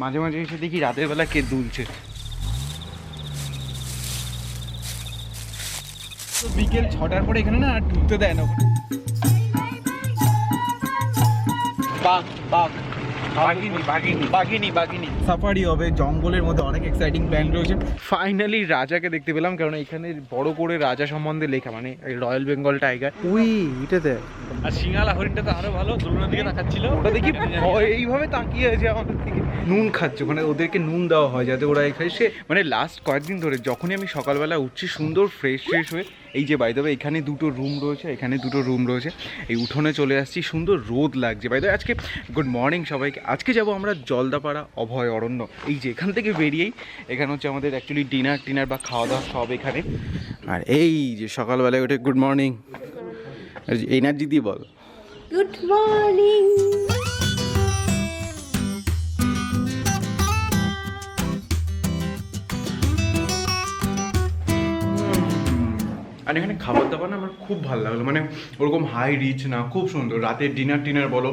মাঝে মাঝে এসে দেখি রাতের বেলা কে দুলছে। তো বিকেল 6টার পরে এখানে না আর ঢুকতে দেয় না। বাঘ বাঘ বাঘিনী সাফারি হবে জঙ্গলের মধ্যে, অনেক এক্সাইটিং প্ল্যান রয়েছে। ফাইনালি রাজাকে দেখতে পেলাম, কারণ এখানে বড় করে রাজা সম্বন্ধে লেখা, মানে রয়্যাল বেঙ্গল টাইগার। উই এটাতে আর সিঙ্গালা হরিণটা তো আরো ভালো, দুর্গার দিকে তাকাচ্ছিল। ওটা দেখি এইভাবে তাকিয়ে আছে আমাদের দিকে, নুন খাচ্ছে, মানে ওদেরকে নুন দেওয়া হয় যাতে ওরা এখানে সে, মানে লাস্ট কয়েকদিন ধরে যখনই আমি সকালবেলা উঠছি সুন্দর ফ্রেশ হয়ে, এই যে বাইরে এখানে দুটো রুম রয়েছে, এখানে দুটো রুম রয়েছে, এই উঠোনে চলে আসছি, সুন্দর রোদ লাগছে। বাইরে আজকে গুড মর্নিং সবাইকে। আজকে যাব আমরা জলদাপাড়া অভয় অরণ্য। এই যে এখান থেকে বেরিয়েই এখানে হচ্ছে আমাদের অ্যাকচুয়ালি ডিনার বা খাওয়া দাওয়া সব এখানে। আর এই যে সকালবেলায় ওঠে গুড মর্নিং এনার্জি দিয়ে বল গুড মর্নিং। আর এখানে খাবার দাবার না আমার খুব ভালো লাগলো, মানে ওরকম হাই রিচ না, খুব সুন্দর। রাতের ডিনার বলো,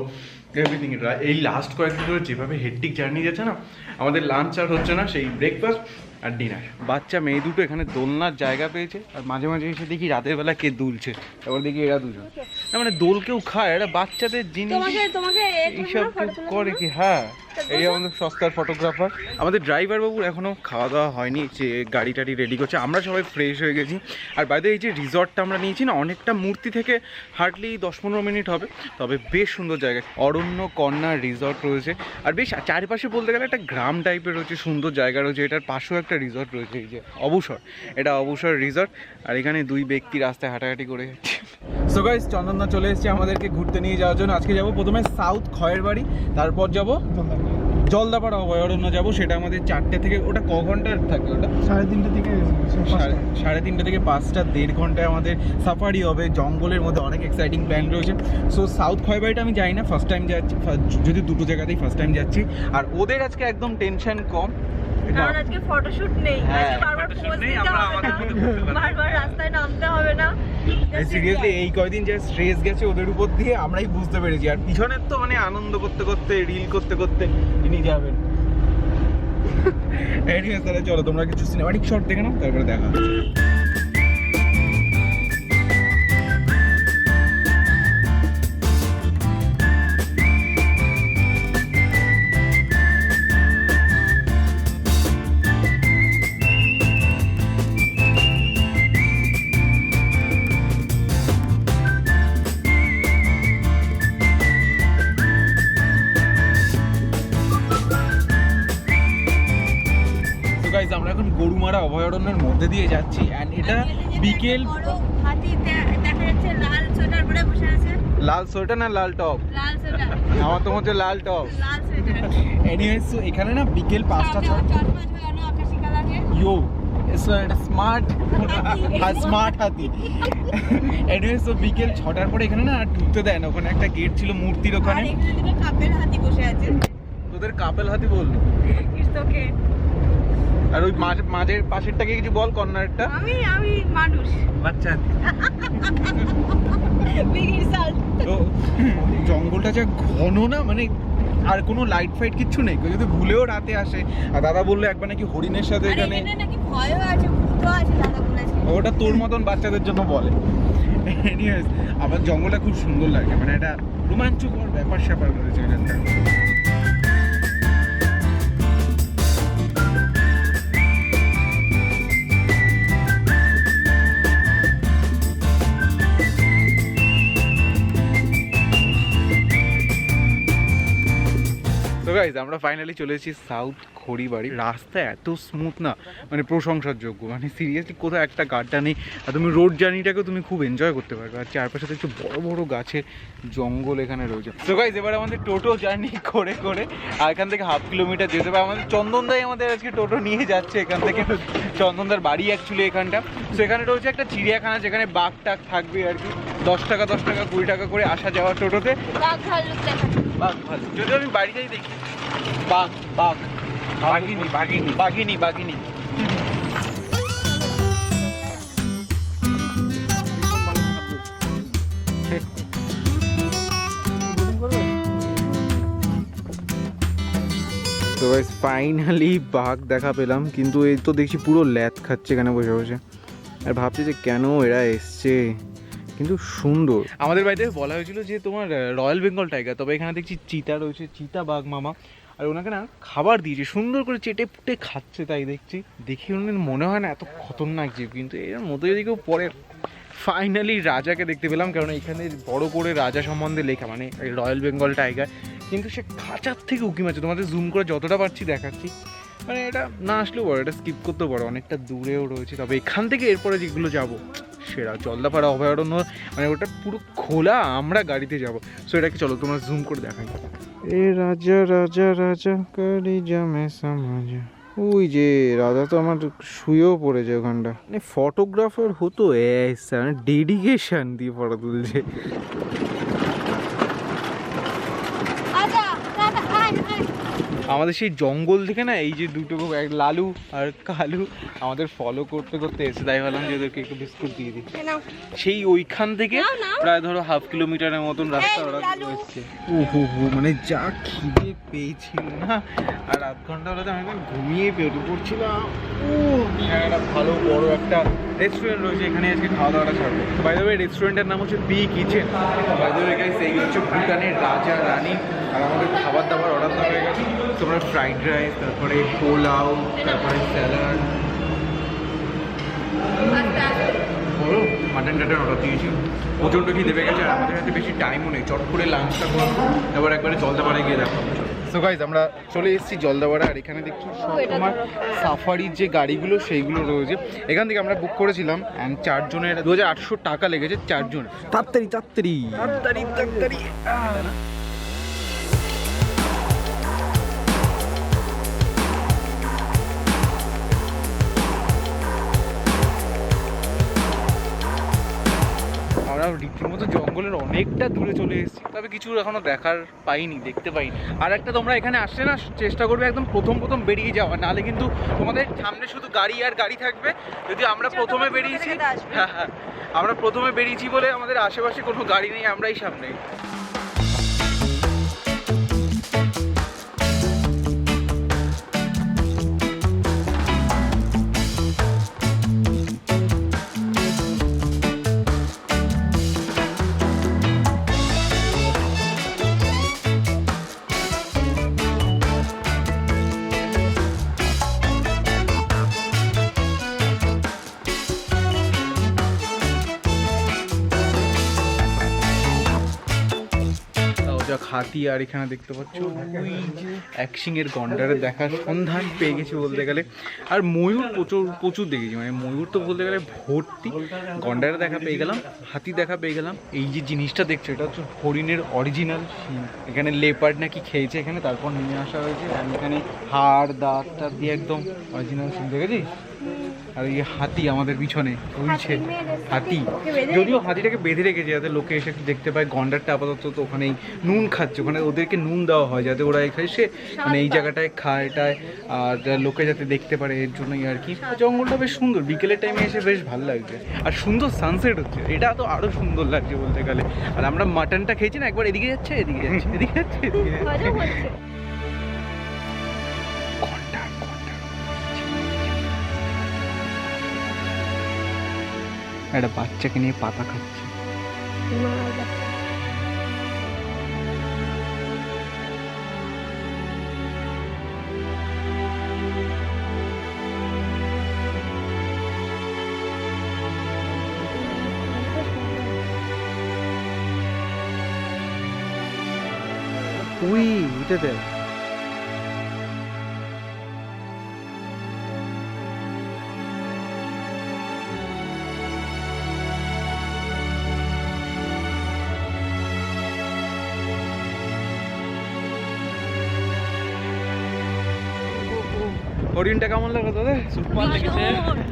এভরিথিং। এই লাস্ট কয়েকদিন ধরে যেভাবে হেক্টিক জার্নি যাচ্ছে না, আমাদের লাঞ্চ আর হচ্ছে না, সেই ব্রেকফাস্ট আর ডিনার। বাচ্চা মেয়ে দুটো এখানে দোলনার জায়গা পেয়েছে, আর মাঝে মাঝে এসে দেখি রাতের বেলা কে দুলছে, এবার দেখি এরা দুজন না, মানে দোল কেউ খায়, এরা বাচ্চাদের জিনিস এইসব করে কি। হ্যাঁ, এই আমাদের সস্তার ফটোগ্রাফার। আমাদের ড্রাইভার বাবুর এখনও খাওয়া দাওয়া হয়নি, যে গাড়ি টাড়ি রেডি করছে, আমরা সবাই ফ্রেশ হয়ে গেছি। আর বাইরে এই যে রিসর্টটা আমরা নিয়েছি না, অনেকটা মূর্তি থেকে হার্ডলি 10-15 মিনিট হবে, তবে বেশ সুন্দর জায়গা। অরণ্য কর্নার রিসর্ট রয়েছে, আর বেশ চারিপাশে বলতে গেলে একটা গ্রাম টাইপের রয়েছে, সুন্দর জায়গা রয়েছে। এটার পাশেও একটা রিসর্ট রয়েছে, এই যে অবসর, এটা অবসর রিসর্ট। আর এখানে দুই ব্যক্তি রাস্তায় হাঁটাহাঁটি করে যাচ্ছে। সো গাইস, চন্দনদা চলে এসেছে আমাদেরকে ঘুরতে নিয়ে যাওয়ার জন্য। আজকে যাবো প্রথমে সাউথ খয়ের বাড়ি, তারপর যাবো জলদাপাড়া অভয়ারণ্য যাবো। সেটা আমাদের 4টে থেকে, ওটা ক ঘন্টার থাকে? ওটা 3:30 থেকে 3:30 থেকে 5টা, 1.5 ঘন্টায় আমাদের সাফারি হবে জঙ্গলের মধ্যে, অনেক এক্সাইটিং প্ল্যান রয়েছে। সো সাউথ খয়বাড়িটা আমি যাই না, ফার্স্ট টাইম যাচ্ছি, যদি দুটো জায়গাতেই ফার্স্ট টাইম যাচ্ছি। আর ওদের আজকে একদম টেনশন কম, কারণ আজকে ফটোশুট নেই, আজকে বারবার পোজ দিতে হবে না, বারবার রাস্তায় নামতে হবে না। সিরিয়াসলি এই কয়দিন যা স্ট্রেস গেছে ওদের উপর দিয়ে আমরাই বুঝতে পেরেছি। আর পিছনের তো মানে আনন্দ করতে করতে, রিল করতে করতে তিনি যাবেন। এনিওয়েজ, তাহলে চলো তোমরা কিছু সিনেমাটিক শট দেখে নাও, তারপরে দেখা হচ্ছে। আমরা এখন গরুমারা অভয়ারণ্যের মধ্যে দিয়ে যাচ্ছি, এন্ড এটা বিকেল। হাতি দেখা যাচ্ছে, লাল সোয়েটার পরে বসে আছে। লাল সোয়েটার না লাল টপ? লাল সোয়েটার। আমার তো হচ্ছে লাল টপ। লাল সোয়েটার। এনিওয়েজ, এখানে না বিকেল 5টা আকাশি কালারে ইয়ো স্মার্ট হাতি। এনিওয়েজ, তো বিকেল 6টার পরে এখানে না আর ঢুকতে দেয় না, ওখানে একটা গেট ছিল মূর্তির ওখানে। কাপেল হাতি বসে আছে। তোদের কাপেল হাতি বললো? It's okay. আর ওই মাঝের পাশেরটাকে কিছু বল, কর্নারটা। আমি মানুষ, বাচ্চা বিগির সাল। তো জঙ্গলটা যা ঘন না, মানে আর কোনো লাইট ফাইট কিচ্ছু নেই। কেউ যদি ভুলেও রাতে আসে, আর দাদা বললো একবার নাকি হরিণের সাথে এখানে নাকি ভয়ও আছে, ভূতও আছে, দাদা বলেছে। ওটা তোর মতন বাচ্চাদের জন্য বলে। এনিওয়েজ, আমার জঙ্গলটা খুব সুন্দর লাগে, মানে একটা রোমাঞ্চকর ব্যাপার স্যাপার রয়েছে এখানটা। তো গাইজ, আমরা ফাইনালি চলে এসেছি সাউথ খড়িবাড়ি। রাস্তা এত স্মুথ না, মানে প্রশংসার যোগ্য, মানে সিরিয়াসলি কোথাও একটা গাড্ডা নেই। আর তুমি রোড জার্নিটাকেও তুমি খুব এনজয় করতে পারবে। আর চারপাশে একটু বড় বড় গাছের জঙ্গল এখানে রয়েছে। তো গাইজ, এবার আমাদের টোটো জার্নি করে আর এখান থেকে 1/2 কিলোমিটার যেতে হবে। আমাদের চন্দনদাই আমাদের আজকে টোটো নিয়ে যাচ্ছে এখান থেকে। চন্দনদার বাড়ি অ্যাকচুয়ালি এখানটা। তো এখানে রয়েছে একটা চিড়িয়াখানা, যেখানে বাঘ টাঘ থাকবে আর কি। 10 টাকা 20 টাকা করে আসা যাওয়া টোটোতে। বাঘ ভাল্লুক দেখা। বাঘ ভালো, যদি আমি বাড়িতেই দেখি বাঘ বাঘিনী। তো গাইস ফাইনালি বাঘ দেখা পেলাম, কিন্তু এই তো দেখছি পুরো ল্যাথ খাচ্ছে এখানে বসে বসে, আর ভাবছি যে কেন এরা এসছে, কিন্তু সুন্দর। আমাদের বাড়িতে বলা হয়েছিল যে তোমার রয়্যাল বেঙ্গল টাইগার, তবে এখানে দেখছি চিতা রয়েছে, চিতা বাঘ মামা, আর ওনাকে না খাবার দিয়েছে, সুন্দর করে চেটে পুটে খাচ্ছে, তাই দেখছি, দেখে ওনার মনে হয় না এত খতরনাক জীব, কিন্তু এর মধ্যে যদি কেউ পরে। ফাইনালি রাজাকে দেখতে পেলাম, কারণ এখানে বড় করে রাজা সম্বন্ধে লেখা, মানে রয়্যাল বেঙ্গল টাইগার, কিন্তু সে খাঁচার থেকে উকি মারছে, তোমাদের জুম করে যতটা পারছি দেখাচ্ছি, মানে এটা না আসলেও বড়, এটা স্কিপ করতেও পারো, অনেকটা দূরেও রয়েছে। তবে এখান থেকে এরপরে যেগুলো যাবো সেরা জলদাপাড়া অভয়ারণ্য, মানে ওটা পুরো খোলা, আমরা গাড়িতে যাব। সো এটাকে চলো তোমরা জুম করে দেখাই। এ রাজা রাজা রাজা কারি জামে সামাজা, ওই যে রাজা তো আমার শুয়েও পড়েছে ওখানটা, মানে ফটোগ্রাফার হতো ডেডিকেশন দিয়ে ফটো তুলছে। আমাদের সেই জঙ্গল থেকে না এই যে দুটো লালু আর কালু আমাদের ফলো করতে করতে এসে, তাই ভাবলাম যে ওদেরকে একটু বিস্কুট দিয়ে দিই। সেই ওইখান থেকে প্রায় ধরো 1/2 কিলোমিটারের মতন রাস্তা ওরা এসছে। ওহো, মানে যা খিদে পেয়েছিল না, আর আধ ঘন্টা হলে তো আমি ঘুমিয়ে পেটে পড়ছিলাম। একটা ভালো বড় একটা রেস্টুরেন্ট রয়েছে এখানে, আজকে খাওয়া দাওয়াটা ছাড়বো। বাই দ্য ওয়ে রেস্টুরেন্টের নাম হচ্ছে B Kitchen. By the way guys, এই হচ্ছে ভুটানের রাজা রানী, আর আমাদের খাবার দাবার অর্ডার দেওয়া হয়ে গেছে। তোমরা ফ্রাইড রাইস, তারপরে পোলাও, তারপরে স্যালাড, বড় মাটন টাটন অর্ডার দিয়েছি। প্রচণ্ড খিদে পেয়ে গেছে, আর আমাদের হাতে বেশি টাইমও নেই, চট করে লাঞ্চটা করবো, এবার একবারে জলদাপাড়ায় গিয়ে দেখো। সো গাইজ আমরা চলে এসেছি জলদাপাড়া, আর এখানে দেখছি সব তোমার সাফারির যে গাড়িগুলো সেইগুলো রয়েছে। এখান থেকে আমরা বুক করেছিলাম, অ্যান্ড 4 জনের 2800 টাকা লেগেছে 4 জন। তাড়াতাড়ি তাড়াতাড়ি তাড়াতাড়ি তাড়াতাড়ি। আমরা রীতিমতো জঙ্গলের অনেকটা দূরে চলে এসেছি, তবে কিছু এখনো দেখার পাইনি, দেখতে পাইনি। আর একটা, তোমরা এখানে আসলে না চেষ্টা করবে একদম প্রথম বেরিয়ে যাওয়া, নাহলে কিন্তু তোমাদের সামনে শুধু গাড়ি আর গাড়ি থাকবে। যদি আমরা প্রথমে বেরিয়েছি, হ্যাঁ আমরা প্রথমে বেরিয়েছি বলে আমাদের আশেপাশে কোনো গাড়ি নেই, আমরাই সামনে। হাতি, আর এখানে দেখতে পাচ্ছ ওই একশিংয়ের গন্ডারের দেখার সন্ধান পেয়ে গেছি বলতে গেলে। আর ময়ূর প্রচুর দেখেছি, মানে ময়ূর তো বলতে গেলে ভর্তি। গন্ডারের দেখা পেয়ে গেলাম, হাতি দেখা পেয়ে গেলাম। এই যে জিনিসটা দেখছো এটা হচ্ছে হরিণের অরিজিনাল শিং, এখানে লেপার্ড নাকি খেয়েছে এখানে, তারপর নিয়ে আসা হয়েছে। আর এখানে হাড় দাঁত দিয়ে একদম অরিজিনাল শিং দেখেছিস। আর এই হাতি আমাদের পিছনে উঠছে, হাতি, যদিও হাতিটাকে বেঁধে রেখেছে যাতে লোকে এসে দেখতে পায়। গন্ডারটা আপাতত তো ওখানেই নুন খাচ্ছে, ওখানে ওদেরকে নুন দেওয়া হয় যাতে ওরা এসে মানে এই জায়গাটায় খায় এটায়, আর লোকে যাতে দেখতে পারে, এর জন্যই আর কি। জঙ্গলটা বেশ সুন্দর, বিকেলের টাইমে এসে বেশ ভালো লাগছে, আর সুন্দর সানসেট হচ্ছে, এটা তো আরো সুন্দর লাগছে বলতে গেলে। আর আমরা মাটনটা খেয়েছি না, একবার এদিকে যাচ্ছে এদিকে যাচ্ছে এদিকে যাচ্ছে এদিকে যাচ্ছে। একটা বাচ্চাকে নিয়ে পাতা খাচ্ছে। ওই এটা দেখ, হরিণটা কেমন লাগলো তোদের? সুপার লেগেছে,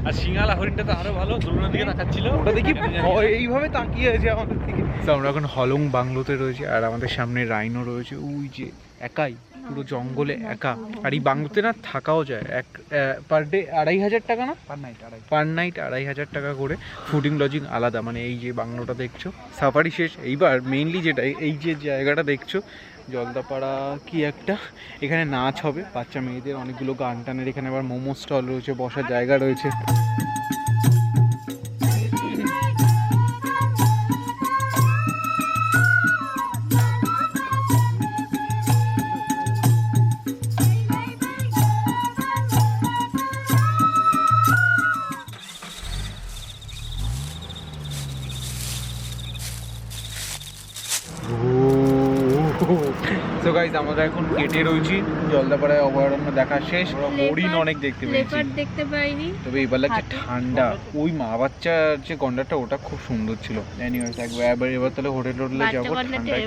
আর সিঙ্গালা হরিণটা তো আরো ভালো, দুলনার দিকে তাকাচ্ছিল, ওটা দেখি এইভাবে তাকিয়ে আছে আমাদের দিকে। তো আমরা এখন হলং বাংলোতে রয়েছি, আর আমাদের সামনে রাইনো রয়েছে, ওই যে একাই পুরো জঙ্গলে একা। আর এই বাংলোতে না থাকাও যায়, পার ডে 2500 টাকা না, পার নাইট 2500 টাকা করে, ফুডিং লজিং আলাদা। মানে এই যে বাংলোটা দেখছো, সাফারি শেষ, এইবার মেইনলি যেটা এই যে জায়গাটা দেখছো, জলদাপাড়া কি একটা, এখানে নাচ হবে বাচ্চা মেয়েদের, অনেকগুলো গান টানের, এখানে আবার মোমো স্টল রয়েছে, বসার জায়গা রয়েছে। তো গাইজ আমরা এখন কেটে রয়েছি, জলদাপাড়ায় অভয়ারণ্য দেখা শেষ। হরিণ অনেক দেখতে পেয়েছি, লেপার্ড দেখতে পাইনি। তবে এবার লাগছে ঠান্ডা। ওই মা বাচ্চার যে গন্ডারটা ওটা খুব সুন্দর ছিল। এনিওয়েজ এবার তাহলে হোটেলে যাবো ঠান্ডায়।